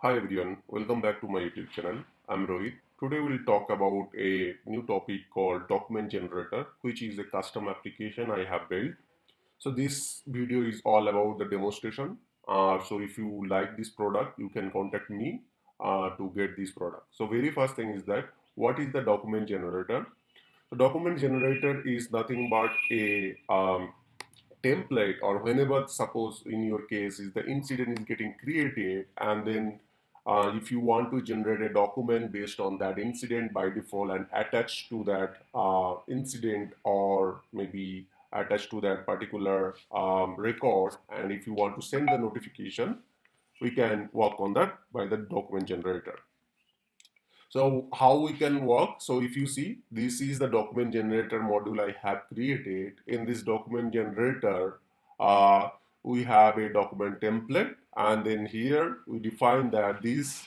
Hi everyone, welcome back to my YouTube channel. I'm Rohit. Today we'll talk about a new topic called document generator, which is a custom application I have built. So this video is all about the demonstration. So if you like this product, you can contact me to get this product. So very first thing is that what is the document generator? The document generator is nothing but a template, or whenever, suppose in your case is the incident is getting created, and then if you want to generate a document based on that incident by default and attach to that incident, or maybe attach to that particular record, and if you want to send the notification, we can work on that by the document generator. So how we can work? So if you see, this is the document generator module I have created. In this document generator, we have a document template, and then here we define that this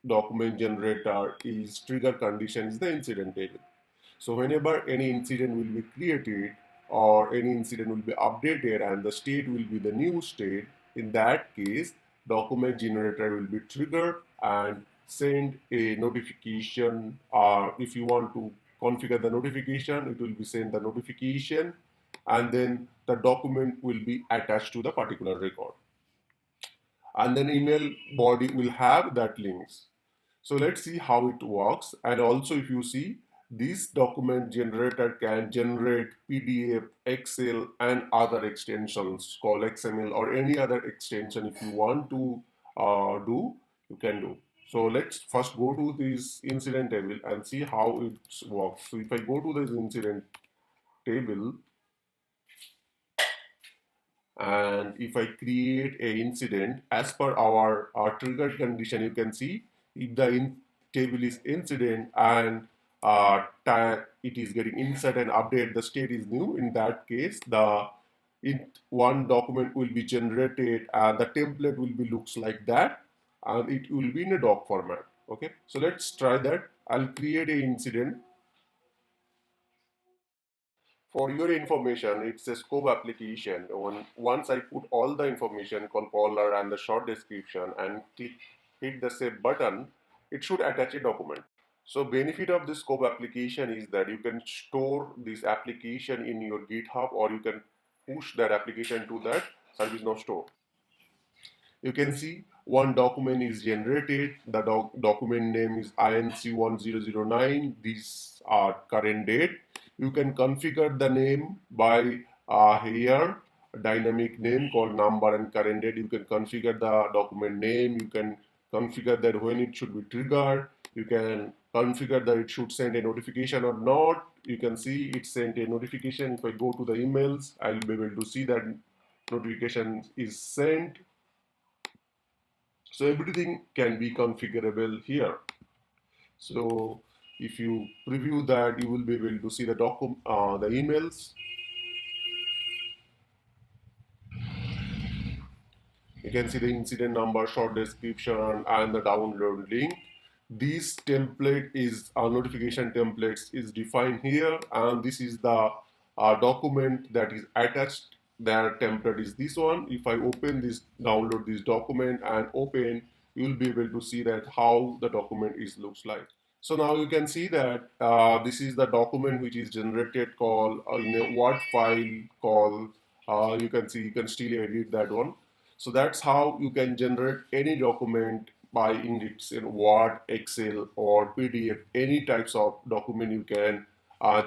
document generator is trigger condition is the incident table. So whenever any incident will be created or any incident will be updated and the state will be the new state, in that case, document generator will be triggered and send a notification. If you want to configure the notification, it will be send the notification, and then the document will be attached to the particular record. And then email body will have that links. So let's see how it works. And also, if you see, this document generator can generate PDF, Excel, and other extensions called XML or any other extension. If you want to do, you can do. So let's first go to this incident table and see how it works. So if I go to this incident table, and if I create a incident as per our trigger condition, you can see if the table is incident and it is getting insert and update, the state is new. In that case, one document will be generated and the template will be looks like that, and it will be in a doc format. Okay, so let's try that. I'll create a incident. For your information, it's a scope application. Once I put all the information, controller and the short description, and hit the save button, it should attach a document. So benefit of this scope application is that you can store this application in your GitHub, or you can push that application to that ServiceNow store. You can see one document is generated. The document name is INC1009. These are current date. You can configure the name by here, dynamic name called number and current date. You can configure the document name. You can configure that when it should be triggered. You can configure that it should send a notification or not. You can see it sent a notification. If I go to the emails, I'll be able to see that notification is sent. So everything can be configurable here. So if you preview that, you will be able to see the the emails. You can see the incident number, short description, and the download link. This template is our notification templates is defined here, and this is the document that is attached. Their template is this one. If I open this, download this document and open, you will be able to see that how the document is looks like. So now you can see that this is the document which is generated called in a Word file called. You can see, you can still edit that one. So that's how you can generate any document by in Word, Excel, or PDF. Any types of document you can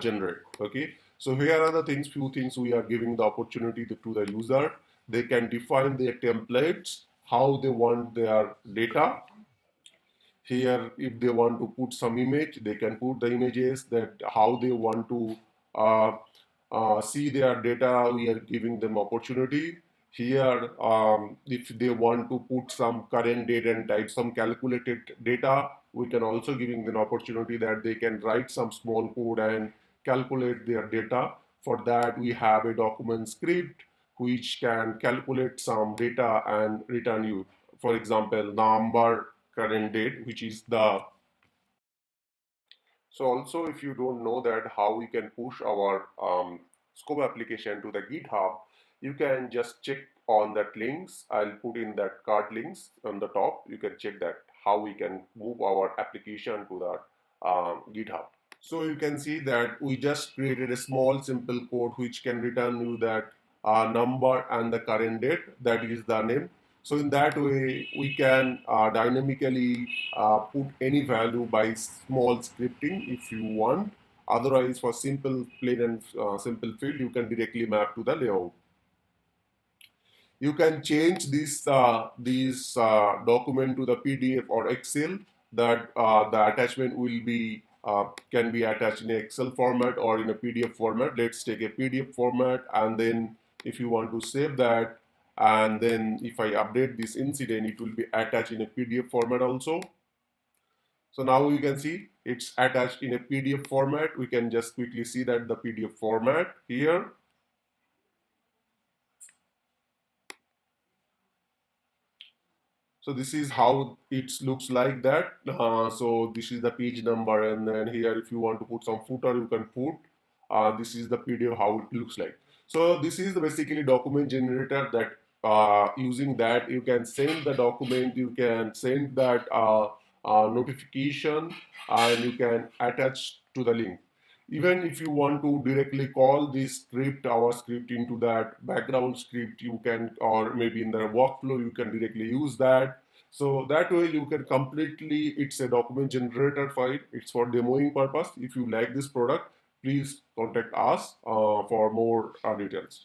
generate. Okay. So here are the things, few things we are giving the opportunity to the user. They can define their templates, how they want their data. Here, if they want to put some image, they can put the images, that how they want to uh, see their data. We are giving them opportunity. Here, if they want to put some current date and type some calculated data, we can also giving them opportunity that they can write some small code and calculate their data. For that, we have a document script which can calculate some data and return you, for example, number, current date, which is the. So also, if you don't know that how we can push our scope application to the GitHub, you can just check on that links. I'll put in that card links on the top. You can check that how we can move our application to the GitHub. So you can see that we just created a small simple code which can return you that number and the current date, that is the name. So in that way we can dynamically put any value by small scripting if you want. Otherwise, for simple plain and simple field, you can directly map to the layout. You can change this document to the PDF or Excel. That the attachment will be can be attached in Excel format or in a PDF format. Let's take a PDF format, and then if you want to save that, and then if I update this incident, it will be attached in a PDF format also. So now you can see it's attached in a PDF format. We can just quickly see that the PDF format here. So this is how it looks like that. So this is the page number, and then here if you want to put some footer, you can put. This is the PDF how it looks like. So this is basically document generator that using that you can send the document, you can send that notification, and you can attach to the link. Even if you want to directly call this script, our script, into that background script, you can, or maybe in the workflow, you can directly use that. So that way you can completely, it's a document generator file. It's for demoing purpose. If you like this product, please contact us for more details.